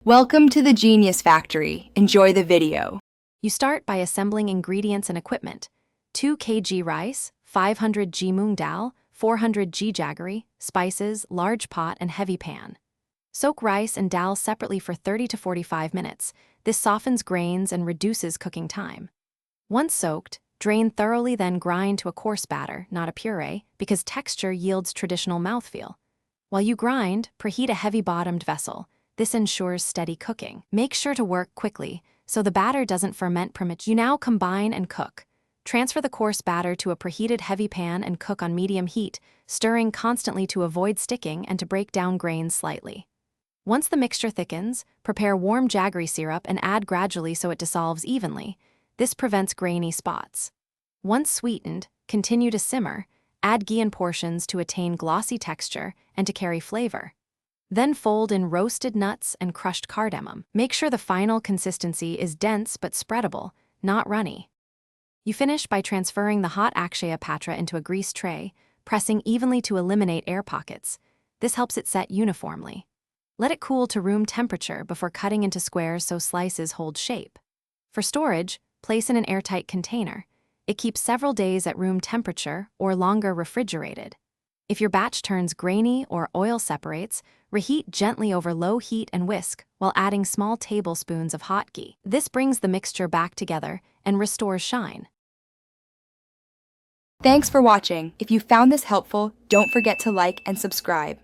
Welcome to the Genius Factory. Enjoy the video. You start by assembling ingredients and equipment. 2 kg rice, 500 g moong dal, 400 g jaggery, spices, large pot, and heavy pan. Soak rice and dal separately for 30 to 45 minutes. This softens grains and reduces cooking time. Once soaked, drain thoroughly, then grind to a coarse batter, not a puree, because texture yields traditional mouthfeel. While you grind, preheat a heavy-bottomed vessel. This ensures steady cooking. Make sure to work quickly, so the batter doesn't ferment prematurely. You now combine and cook. Transfer the coarse batter to a preheated heavy pan and cook on medium heat, stirring constantly to avoid sticking and to break down grains slightly. Once the mixture thickens, prepare warm jaggery syrup and add gradually so it dissolves evenly. This prevents grainy spots. Once sweetened, continue to simmer. Add ghee in portions to attain glossy texture and to carry flavor. Then fold in roasted nuts and crushed cardamom. Make sure the final consistency is dense but spreadable, not runny. You finish by transferring the hot Akshaya Patra into a greased tray, pressing evenly to eliminate air pockets. This helps it set uniformly. Let it cool to room temperature before cutting into squares so slices hold shape. For storage, place in an airtight container. It keeps several days at room temperature or longer refrigerated. If your batch turns grainy or oil separates, reheat gently over low heat and whisk while adding small tablespoons of hot ghee. This brings the mixture back together and restores shine. Thanks for watching. If you found this helpful, don't forget to like and subscribe.